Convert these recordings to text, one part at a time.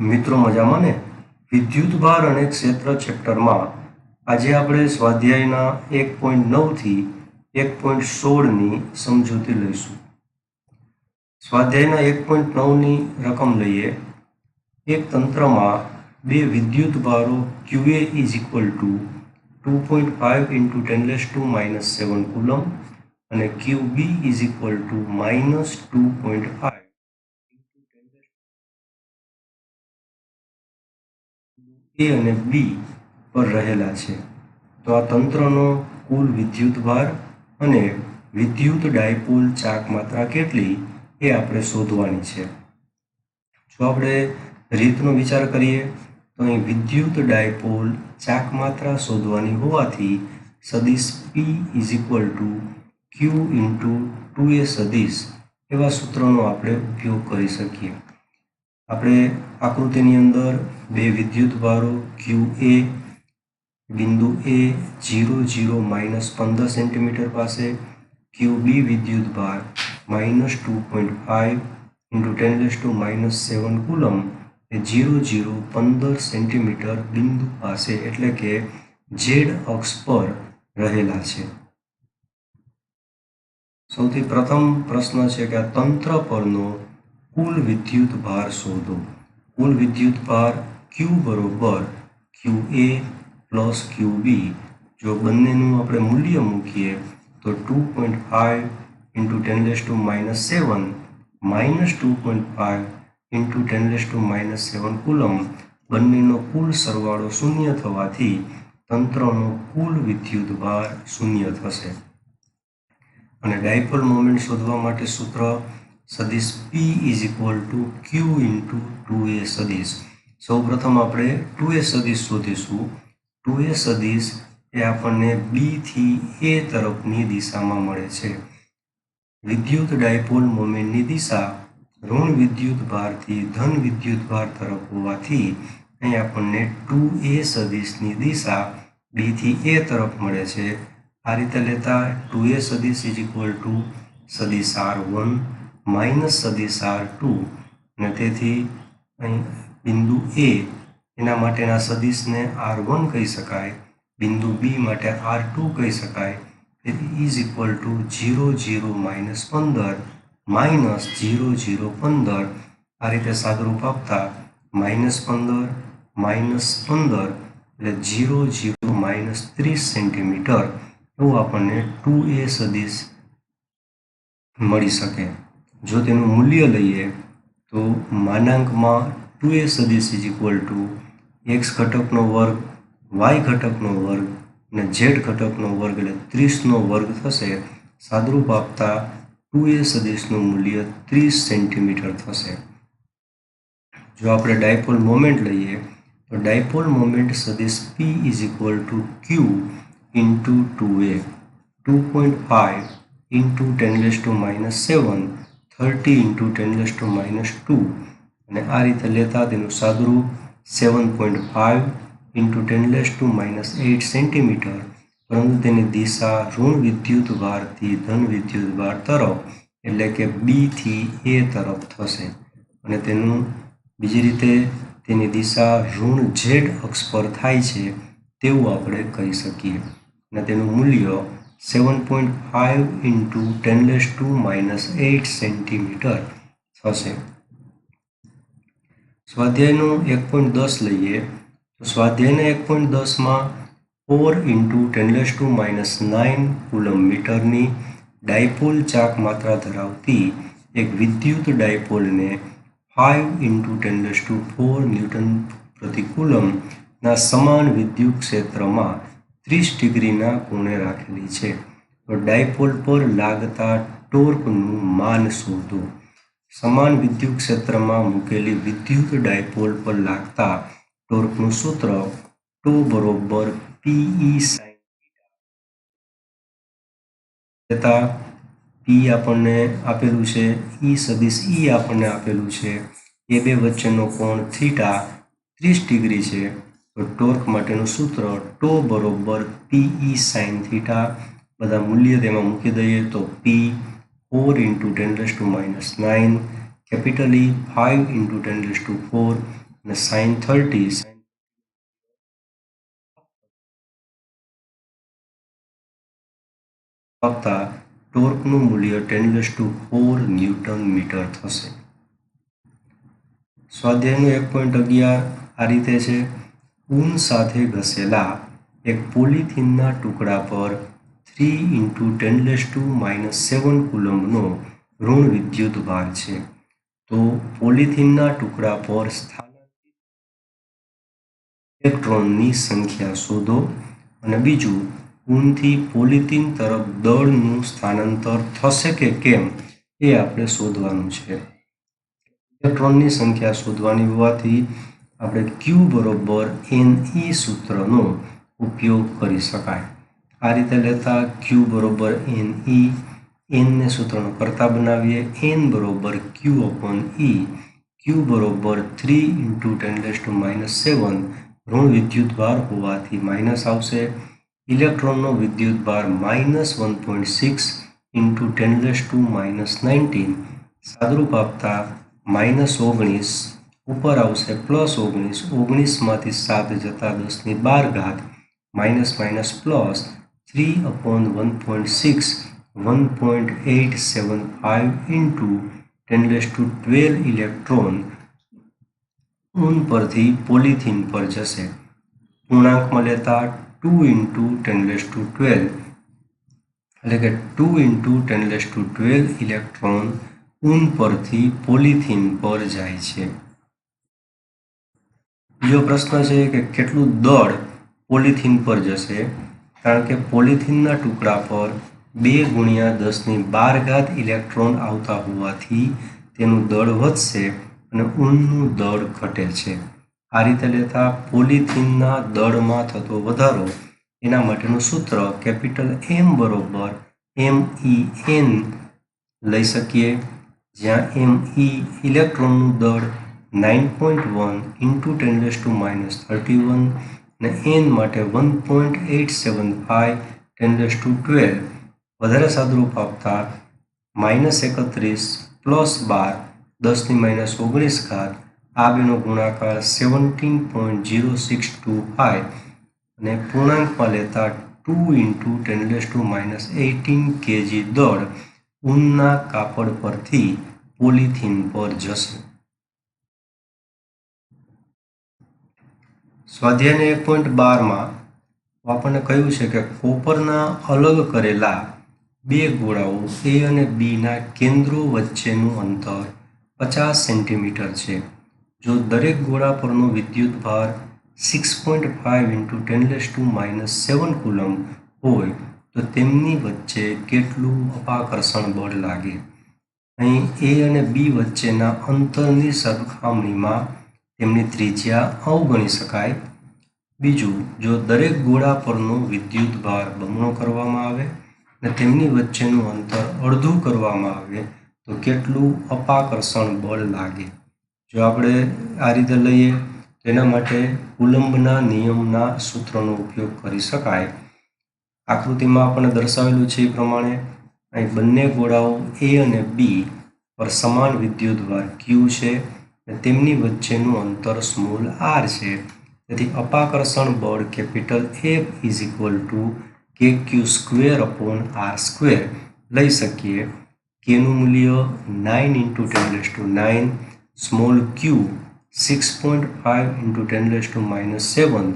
મિત્રો મજામાં ને? વિદ્યુત ભાર અને ક્ષેત્ર ચેપ્ટરમાં આજે આપણે સ્વાધ્યાયના 1.9 થી 1.16ની સમજૂતી લઈશું. સ્વાધ્યાયના 1.9ની રકમ લઈએ. એક તંત્રમાં બે વિદ્યુત ભારો QA is equal to 2.5 into 10⁻⁻7 coulomb અને QB is equal to -2.5 A અને B પર રહેલા છે. તો આ તંત્રનો કુલ વિદ્યુત ભાર અને વિદ્યુત ડાયપોલ ચાક માત્રા કેટલી એ આપણે શોધવાની છે. જો આપણે રીતનો વિચાર કરીએ તો અહીં વિદ્યુત ડાયપોલ ચાક માત્રા શોધવાની હોવાથી સદિશ P is equal to Q into 2A સદિશ એવા સૂત્રનો આપણે ઉપયોગ કરી શકીએ. આપણે આકૃતિની અંદર બે વિદ્યુત ભારો QA બિંદુ A 0,0 - 15 સેન્ટીમીટર પાસે, QB વિદ્યુત ભાર -2.5 into 10⁻⁷ કુલમ એ 0,015 સેન્ટીમીટર બિંદુ પાસે એટલે કે Z અક્ષ પર રહેલા છે. સૌથી પ્રથમ પ્રશ્ન છે કે આ તંત્ર પરનો કુલ વિદ્યુત ભાર શોધો. કુલ વિદ્યુત ભાર Q બરોબર QA પ્લસ QB. જો બંનેનું આપણે મૂલ્ય મૂકીએ તો 2.5 into 10⁻⁷ - 2.5 into 10⁻⁷ કુલમ બંનેનો કુલ સરવાળો શૂન્ય થવાથી તંત્રનો કુલ વિદ્યુત ભાર શૂન્ય થશે. અને ડાયપોલ મોમેન્ટ શોધવા માટે સૂત્ર સદિશ P is equal to Q into 2A સદિશ. સૌપ્રથમ આપણે 2A સદિશ શોધીશું. 2A સદિશ એ આપણને B થી A તરફની દિશામાં મળે છે. વિદ્યુત ડાયપોલ મોમેન્ટની દિશા ઋણ વિદ્યુત ભારથી ધન વિદ્યુત ભાર તરફ હોવાથી અહીં આપણને 2A સદિશની દિશા B થી A તરફ મળે છે. આ રીતે લેતા 2A સદિશ ઇઝ ઇક્વલ ટુ સદિશ R1 માઇનસ સદિશ R2 અને તેથી અહીં બિંદુ A એના માટેના સદિશને R1 કહી શકાય, બિંદુ B માટે R2 કહી શકાય. તેથી ઇઝ ઇક્વલ ટુ 0,0 - 15 -0,015 આ રીતે સાદુરૂપ આપતા -15 -15 એટલે 0,0 - 30 સેન્ટીમીટર એવું આપણને 2A સદિશ મળી શકે. જો તેનું મૂલ્ય લઈએ તો માનાંકમાં 2A સદિશ ઇઝ ઇક્વલ ટુ x ઘટકનો વર્ગ, y ઘટકનો વર્ગ અને z ઘટકનો વર્ગ એટલે 30નો વર્ગ થશે. સાદુરૂપ આપતા 2A સદિશનું મૂલ્ય 30 સેન્ટીમીટર થશે. જો આપણે ડાયપોલ મોમેન્ટ લઈએ તો ડાયપોલ મોમેન્ટ સદિશ P is equal to Q into 2A 2.5 into 10⁻⁷ 30 into 10⁻² અને આ રીતે લેતા તેનું સાદુરૂપ 7.5 into 10⁻8 સેન્ટીમીટર, પરંતુ તેની દિશા ઋણ વિદ્યુત ભારથી ધન વિદ્યુત ભાર તરફ એટલે કે B થી A તરફ થશે અને તેનું બીજી રીતે તેની દિશા ઋણ Z અક્ષ પર થાય છે તેવું આપણે કહી શકીએ અને તેનું મૂલ્ય 7.5 into 10⁻8 સેન્ટીમીટર થશે. સ્વાધ્યાયનો 1.10 લઈએ તો સ્વાધ્યાયના 1.10માં 4 into 10⁻⁹ કુલમ મીટરની ડાયપોલ ચાક માત્રા ધરાવતી એક વિદ્યુત ડાયપોલને 5 into 10⁴ ન્યૂટન પ્રતિ કુલમના સમાન વિદ્યુત ક્ષેત્રમાં 30 ડિગ્રીના ખૂણે રાખેલી છે. તો ડાયપોલ પર લાગતા ટોર્કનું માન શોધો. સમાન વિદ્યુત ક્ષેત્રમાં મૂકેલી વિદ્યુત ડાયપોલ પર લાગતા ટોર્કનું સૂત્ર ટો બરોબર PE sin થીટા. P આપણને આપેલું છે, E સદિશ E આપણને આપેલું છે. એ બે વચ્ચેનો કોણ થીટા 30 ડિગ્રી છે. તો ટોર્ક માટેનું સૂત્ર ટો બરોબર PE sin થીટા. બધા મૂલ્ય તેમાં મૂકી દઈએ તો P 4 into 10⁻⁹, capital E 5 into 10⁴, અને sin 30 આપતા ટોર્કનું મૂલ્ય 10⁴ ન્યૂટન મીટર થશે. સ્વાધ્યાયનું 1.11 આ રીતે છે. ઊન સાથે ઘસેલા એક પોલિથીનના ટુકડા પર 3 × 10⁻⁷ કુલમ્બનો ઋણ વિદ્યુત ભાર છે. તો પોલિથીનના ટુકડા પર સ્થાનાંતરિત ઇલેક્ટ્રોનની સંખ્યા શોધો. અને બીજું, ઊનથી પોલિથીન તરફ દળનું સ્થાનાંતર થશે કે કેમ એ આપણે શોધવાનું છે. ઇલેક્ટ્રોનની સંખ્યા શોધવાની હોવાથી આપણે Q બરોબર Ne સૂત્રનો ઉપયોગ કરી શકાય. આ રીતે લેતા Q બરોબર Ne, Nને સૂત્રનો કરતા બનાવીએ. N બરોબર Q/E, Q બરોબર 3 × 10⁻⁷ ઋણ વિદ્યુતભાર હોવાથી માઇનસ આવશે. ઇલેક્ટ્રોનનો વિદ્યુતભાર -1.6 × 10⁻⁹ સાદુરૂપ આપતા -19 ઉપર આવશે +19, 19માંથી 7 જતા 10⁻12 -+ 3/1.6 1.875 × 1012 ઇલેક્ટ્રોન ઊન પરથી પોલિથીન પર જશે. પૂર્ણાંકમાં લેતા 2 × 1012 એટલે કે 2 × 1012 ઇલેક્ટ્રોન ઊન પરથી પોલિથીન પર જાય છે. બીજો પ્રશ્ન છે કે કેટલું દળ પોલિથીન પર જશે? કારણ કે પોલિથીનના ટુકડા પર 2 × 10⁻12 ઇલેક્ટ્રોન આવતા હોવાથી તેનું દળ વધશે અને ઊનનું દળ ઘટે છે. આ રીતે લેતા પોલિથીનના દળમાં થતો વધારો એના માટેનું સૂત્ર M બરોબર MEN લઈ શકીએ. જ્યાં Me ઇલેક્ટ્રોનનું દળ 9.1 × 10⁻31 અને N માટે 1.875 × 1012 વધારે સાદુરૂપ આપતા -31 + 12 10⁻⁹ આ બેનો ગુણાકાર 17.0625 અને પૂર્ણાંકમાં લેતા 2 × 10⁻18 kg દળ ઊનના કાપડ પરથી પોલિથીન પર જશે. સ્વાધ્યાયના 1.12માં આપણને કહ્યું છે કે કોપરના અલગ કરેલા 2 ગોળાઓ A અને B ના કેન્દ્રો વચ્ચેનું અંતર 50 સેન્ટીમીટર છે. જો દરેક ગોળા પરનો વિદ્યુતભાર 6.5 × 10⁻⁷ કુલમ્બ હોય તો તેમની વચ્ચે કેટલું અપાકર્ષણ બળ લાગે? અહીં A અને B વચ્ચેના અંતરની સરખામણીમાં તેમની ત્રિજ્યા અવગણી શકાય. બીજું, જો દરેક ગોળા પરનો વિદ્યુતભાર બમણો કરવામાં આવે અને તેમની વચ્ચેનું અંતર અડધું કરવામાં આવે તો કેટલું અપાકર્ષણ બળ લાગે? જો આપણે આ રીતે લઈએ તો એના માટે કુલમ્બના નિયમના સૂત્રનો ઉપયોગ કરી શકાય. આકૃતિમાં આપણને દર્શાવેલું છે એ પ્રમાણે અહીં બંને ગોળાઓ A અને B પર સમાન વિદ્યુતભાર Q છે અને તેમની વચ્ચેનું અંતર r છે. તેથી અપાકર્ષણ બળ F = kq²/r² લઈ શકીએ. Kનું મૂલ્ય 9 × 10⁹, સ્મોલ q 6.5 × 10⁻⁷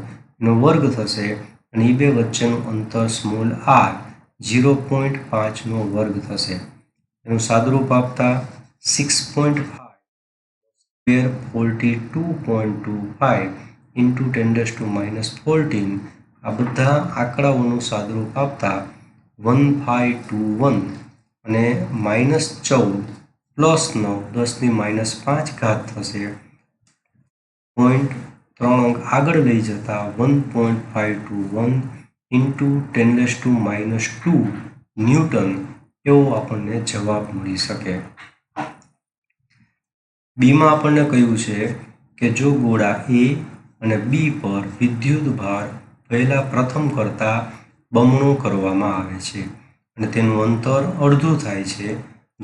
નો વર્ગ થશે અને એ બે વચ્ચેનું અંતર સ્મોલ r 0.5 નો વર્ગ થશે. એનું સાદુરૂપ આપતા 6.5 ² 42.25 × 10⁻14 આ બધા આંકડાઓનું સાદુરૂપ આપતા 1521 અને -14 + 9 10⁻5 થશે. 0.3 અંક આગળ લઈ જતા 1.521 × 10⁻² ન્યૂટન એવો આપણને જવાબ મળી શકે. બીમાં આપણને કહ્યું છે કે જો ગોળા A અને B પર વિદ્યુતભાર પહેલા પ્રથમ કરતાં બમણો કરવામાં આવે છે અને તેનું અંતર અડધું થાય છે.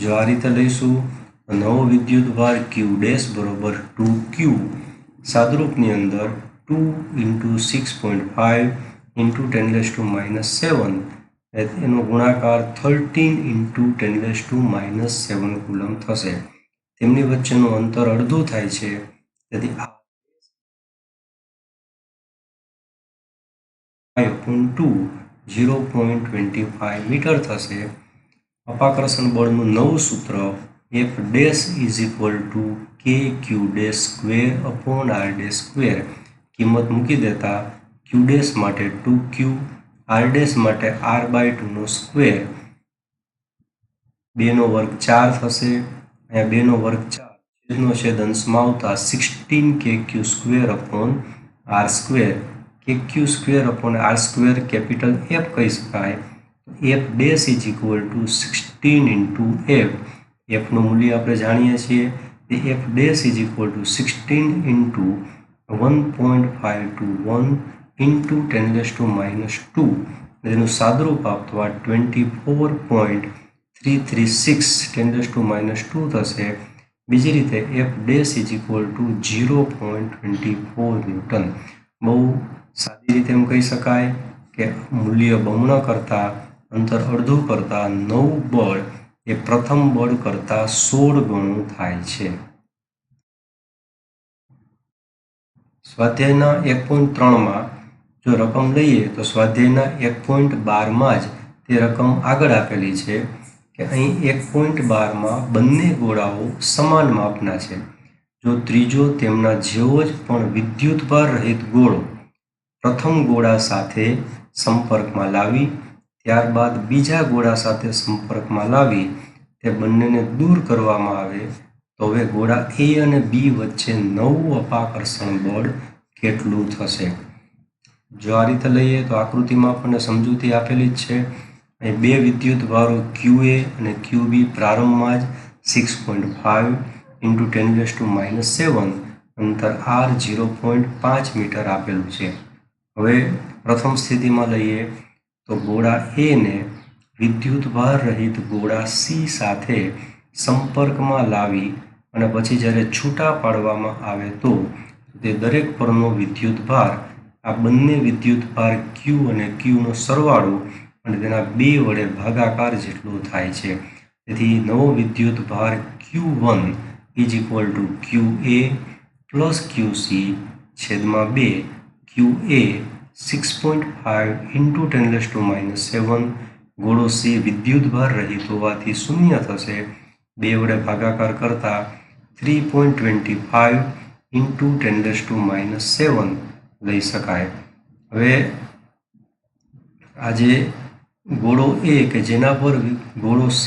જો આ રીતે લઈશું તો નવો વિદ્યુતભાર Q' બરોબર 2Q સાદરૂપની અંદર 2 × 6.5 × 10⁻⁷ એનો ગુણાકાર 13 × 10⁻⁷ કુલમ થશે. તેમની વચ્ચેનું અંતર અડધું થાય છે, તેથી r/2 0.25 મીટર થશે. અપાકર્ષણ બળનું નવું સૂત્ર F' = kq²/r². કિંમત મૂકી દેતા q' માટે 2q, r' માટે r/2 સ્ક્વેર, 2 નો વર્ગ 4 થશે. અહીંયા 2 નો વર્ગ 4 છેદનો છેદ અંશમાં આવતા 16kq²/r². kq²/r² કેપિટલ F કહી શકાય. F' = 16 × F. Fનું મૂલ્ય આપણે જાણીએ છીએ. F' = 16 × 1.521 × 10⁻². તેનું સાદરૂપ આપવા 24.336 10⁻² થશે. બીજી રીતે F' = 0.24 ન્યૂટન. બહુ સાદી રીતે એમ કહી શકાય કે મૂલ્ય બમણા કરતાં, અંતર અડધું કરતાં નવું બળ એ પ્રથમ બળ કરતાં 16 ગણું થાય છે. સ્વાધ્યાયના 1.3માં જો રકમ લઈએ તો સ્વાધ્યાયના 1.12માં જ તે રકમ આગળ આપેલી છે કે અહીં 1.12માં બંને ગોળાઓ સમાન માપના છે. જો ત્રીજો તેમના જેવો જ પણ વિદ્યુતભાર રહિત ગોળો પ્રથમ ગોળા સાથે સંપર્કમાં લાવી ત્યારબાદ બીજા ગોળા સાથે સંપર્કમાં લાવી તે બંનેને દૂર કરવામાં આવે તો હવે ગોળા A અને B વચ્ચે નવું અપાકર્ષણ બળ કેટલું થશે? જો આ રીતે લઈએ તો આકૃતિમાં આપણને સમજૂતી આપેલી જ છે. અહીં બે વિદ્યુતભારો QA અને QB પ્રારંભમાં જ 6.5 × 10⁻⁷ અંતર r 0.5 મીટર આપેલું છે. હવે પ્રથમ સ્થિતિમાં લઈએ તો ગોળા A ને વિદ્યુતભાર રહિત ગોળા C સાથે સંપર્કમાં લાવી અને પછી જ્યારે છૂટા પાડવામાં આવે તો તે દરેક પરનો વિદ્યુતભાર આ બંને વિદ્યુતભાર Q અને Qનો સરવાળો અને તેના 2 વડે ભાગાકાર જેટલો થાય છે. તેથી નવો વિદ્યુતભાર Q1 = QA + QC છેદમાં 2. QA 6.5 × 10⁻⁷. ગોળો C વિદ્યુતભાર રહિત હોવાથી શૂન્ય થશે. 2 વડે ભાગાકાર કરતા 3.25 × 10⁻⁷ લઈ શકાય. હવે આજે ગોળો A કે જેના પર ગોળો C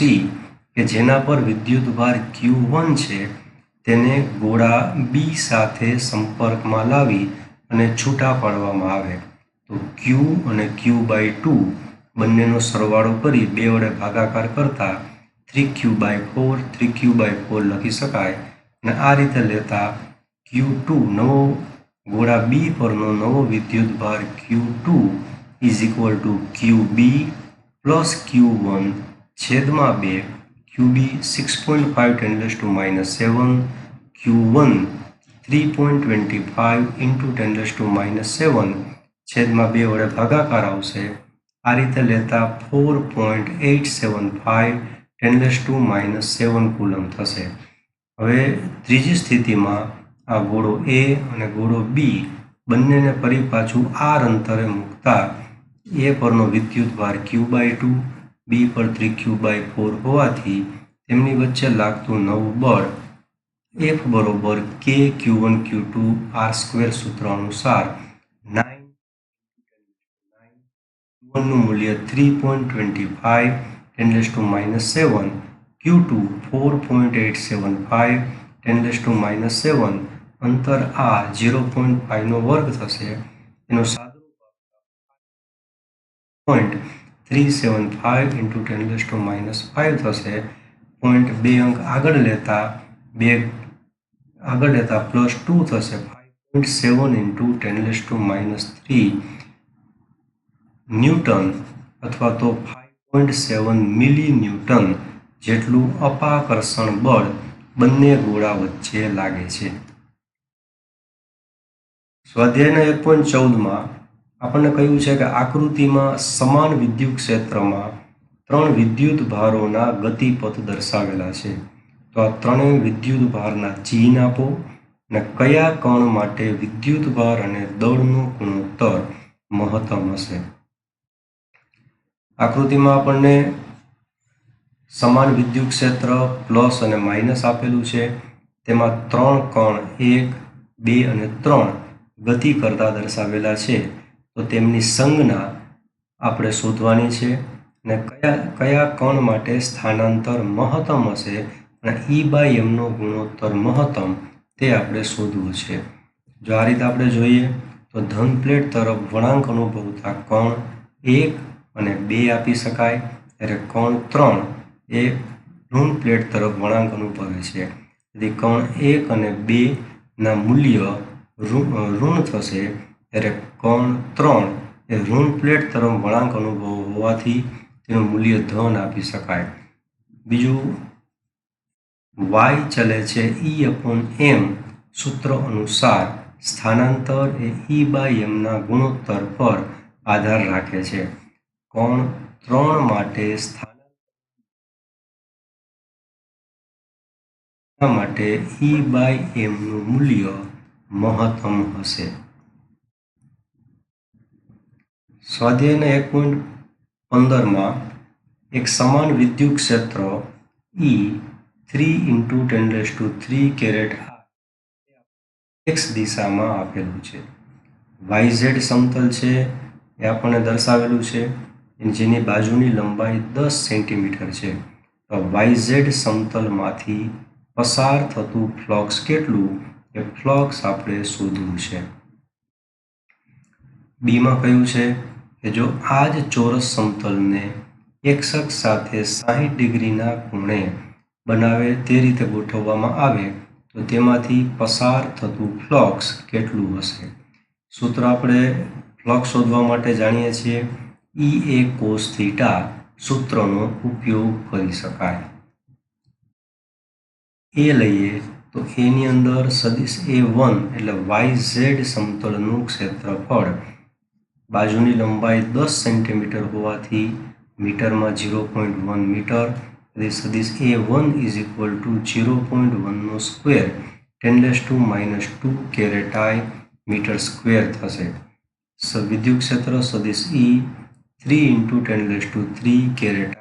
કે જેના પર વિદ્યુતભાર Q1 છે તેને ગોળા B સાથે સંપર્કમાં લાવી અને છૂટા પાડવામાં આવે તો Q અને Q/2 બંનેનો સરવાળો કરી 2 વડે ભાગાકાર કરતા 3Q/4 3Q/4 લખી શકાય. અને આ રીતે લેતા Q2 નવો ગોળા B પરનો નવો વિદ્યુતભાર Q2 = QB + Q1 છેદમાં 2. QB 6.5 10⁻⁷. Q1 3.25 × 10⁻⁷ છેદમાં 2 વડે ભાગાકાર આવશે. આ રીતે લેતા 4.875 10⁻⁷ કુલમ થશે. હવે ત્રીજી સ્થિતિમાં આ ગોળો A અને ગોળો B બંનેને ફરી પાછું r અંતરે મૂકતા A પરનો વિદ્યુતભાર Q/2 B પર 3Q/4 હોવાથી તેમની વચ્ચે લાગતું નવું બળ F = kQ1Q2 r² સૂત્ર અનુસાર 9 Q1નું મૂલ્ય 3.25 10⁻⁷. Q2 4.875 10⁻⁷. અંતર આ 0.5નો વર્ગ થશે. એનું સાદુરૂપ 0.375 × 10⁻⁵ થશે. 0.2 અંક આગળ લેતા +2 થશે. 5.7 × 10⁻³ ન્યૂટન અથવા તો 5.7 મિલી ન્યૂટન જેટલું અપાકર્ષણ બળ બંને ગોળા વચ્ચે લાગે છે. સ્વાધ્યાયના 1.14 આપણને કહ્યું છે કે આકૃતિમાં સમાન વિદ્યુત ક્ષેત્રમાં 3 વિદ્યુત ભારોના ગતિપથ દર્શાવેલા છે. તો આ ત્રણેય વિદ્યુત ભારના ચિહ્ન આપો અને કયા કણ માટે વિદ્યુત ભાર અને દળનો ગુણોત્તર મહત્તમ હશે. આકૃતિમાં આપણને સમાન વિદ્યુત ક્ષેત્ર પ્લસ અને માઇનસ આપેલું છે. તેમાં 3 કણ 1, 2 અને 3 ગતિ કરતા દર્શાવેલા છે. તો તેમની સંજ્ઞા આપણે શોધવાની છે અને કયા કણ માટે સ્થાનાંતર મહત્તમ હશે અને E/mનો ગુણોત્તર મહત્તમ તે આપણે શોધવું છે. જો આ રીતે આપણે જોઈએ તો ધન પ્લેટ તરફ વળાંક અનુભવતા કણ 1 અને 2 આપી શકાય, ત્યારે કણ 3 એ ઋણ પ્લેટ તરફ વળાંક અનુભવે છે. તેથી કણ 1 અને 2 ના મૂલ્ય ઋણ થશે, ત્યારે કણ 3 એ ઋણ પ્લેટ તરફ વળાંક અનુભવ હોવાથી તેનું મૂલ્ય ધન આપી શકાય. બીજું, y ચલે છે E/m સૂત્ર અનુસાર સ્થાનાંતર એ E/mના ગુણોત્તર પર આધાર રાખે છે. કણ 3 માટે માટે E/mનું મૂલ્ય મહત્તમ હશે. સ્વાધ્યાયના 1.15 એક સમાન વિદ્યુત ક્ષેત્ર E 3 × 10³ કેરેટ x દિશામાં આપેલું છે. YZ સમતલ છે એ આપણને દર્શાવેલું છે, જેની બાજુની લંબાઈ 10 સેન્ટીમીટર છે. તો YZ સમતલમાંથી પસાર થતું ફ્લક્સ કેટલું એ ફ્લક્સ આપણે શોધવું છે. બીમાં કહ્યું છે કે જો આ જ ચોરસ સમતલને x અક્ષ સાથે 60 ડિગ્રીના ખૂણે બનાવે તે રીતે ગોઠવવામાં આવે તો તેમાંથી પસાર થતું ફ્લક્સ કેટલું હશે. સૂત્ર આપણે ફ્લક્સ શોધવા માટે જાણીએ છીએ, E a cos θ સૂત્રનો ઉપયોગ કરી શકાય. એ લઈએ તો એની અંદર સદિશ A1 એટલે YZ સમતલનું ક્ષેત્રફળ બાજુની લંબાઈ 10 સેન્ટીમીટર હોવાથી મીટરમાં 0.1 મીટર. સદિશ A1 = 0.1 square 10⁻² caret I metre square થશે. વિદ્યુત ક્ષેત્ર સદિશ E 3 × 10³ કેરેટ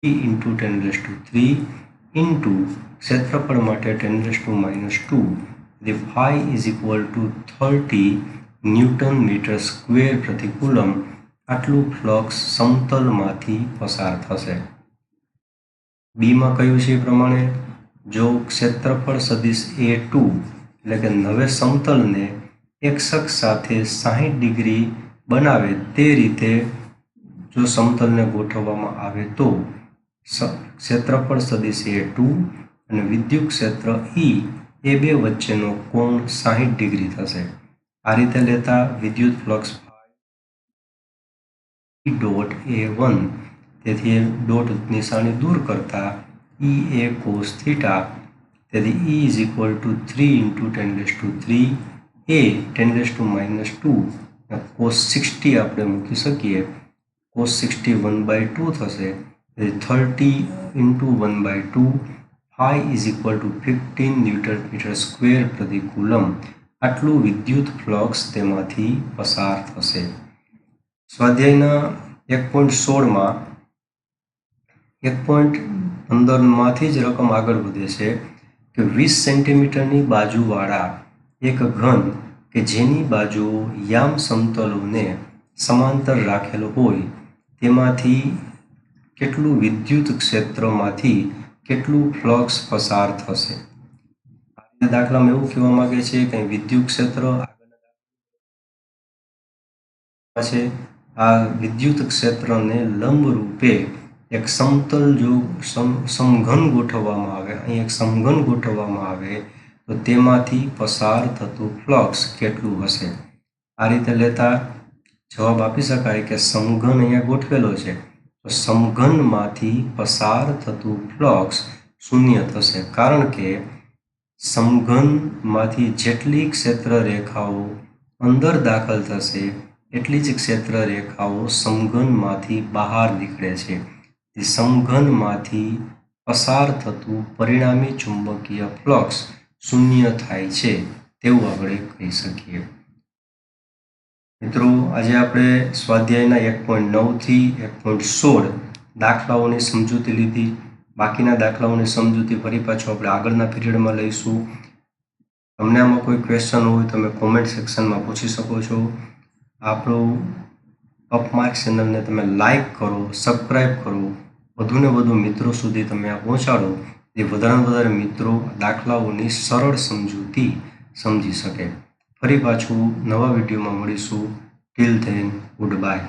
I × 10³ ઇન્ટુ ક્ષેત્રફળ માટે 10⁻². phi = 30 ન્યૂટન મીટર સ્ક્વેર પ્રતિ કુલમ આટલું ફ્લક્સ સમતલમાંથી પસાર થશે. બીમાં કહ્યું છે એ પ્રમાણે જો ક્ષેત્રફળ સદિશ A2 એટલે કે નવે સમતલને x અક્ષ સાથે 60 ડિગ્રી બનાવે તે રીતે જો સમતલને ગોઠવવામાં આવે તો ક્ષેત્રફળ સદિશ A2 અને વિદ્યુત ક્ષેત્ર E એ બે વચ્ચેનો કોણ 60 ડિગ્રી થશે. આ રીતે લેતા વિદ્યુત ફ્લક્સ E.A1, તેથી ડોટ નિશાની દૂર કરતા E a cos θ, તેથી E = 3 × 10³ a 10⁻², cos 60 આપણે મૂકી શકીએ, cos 60 1/2 થશે. તેથી 30 × 1/2 phi = 15 ન્યૂટન મીટર સ્ક્વેર પ્રતિ કુલમ આટલું વિદ્યુત ફ્લક્સ તેમાંથી પસાર થશે. સ્વાધ્યાયના 1.16 1.15માંથી જ રકમ આગળ વધે છે કે 20 સેન્ટીમીટરની બાજુવાળા એક ઘન કે જેની બાજુઓ યામ સમતલોને સમાંતર રાખેલો હોય તેમાંથી કેટલું વિદ્યુત ક્ષેત્રમાંથી કેટલું ફ્લક્સ પસાર થશે. આ દાખલામાં એવું કહેવા માંગે છે કે વિદ્યુત ક્ષેત્ર છે, આ વિદ્યુત ક્ષેત્રને લંબ રૂપે એક સમતલ જો સમઘન ગોઠવવામાં આવે, અહીં એક સમઘન ગોઠવવામાં આવે તો તેમાંથી પસાર થતું ફ્લક્સ કેટલું હશે. આ રીતે લેતા જવાબ આપી શકાય કે સમઘન અહીંયા ગોઠવેલો છે તો સમઘનમાંથી પસાર થતું ફ્લક્સ શૂન્ય થશે, કારણ કે સમઘનમાંથી જેટલી ક્ષેત્ર રેખાઓ અંદર દાખલ થશે એટલી જ ક્ષેત્ર રેખાઓ સમઘનમાંથી બહાર નીકળે છે. સમઘનમાંથી પસાર થતું પરિણામી ચુંબકીય ફ્લક્સ શૂન્ય થાય છે તેવું આપણે કહી શકીએ. મિત્રો, આજે આપણે સ્વાધ્યાયના 1.9 થી 1.16 દાખલાઓની સમજૂતી લીધી. બાકીના દાખલાઓની સમજૂતી ફરી પાછું આપણે આગળના પીરિયડમાં લઈશું. તમને આમાં કોઈ ક્વેશ્ચન હોય તમે કોમેન્ટ સેક્શનમાં પૂછી શકો છો. આપણું અપમાર્ક ચેનલને તમે લાઈક કરો, સબસ્ક્રાઈબ કરો, વધુને વધુ મિત્રો સુધી તમે આ પહોંચાડો, જે વધારે વધારે મિત્રો દાખલાઓની સરળ સમજૂતી સમજી શકે. ફરી પાછું નવા વિડીયોમાં મળીશું. Till then, good bye.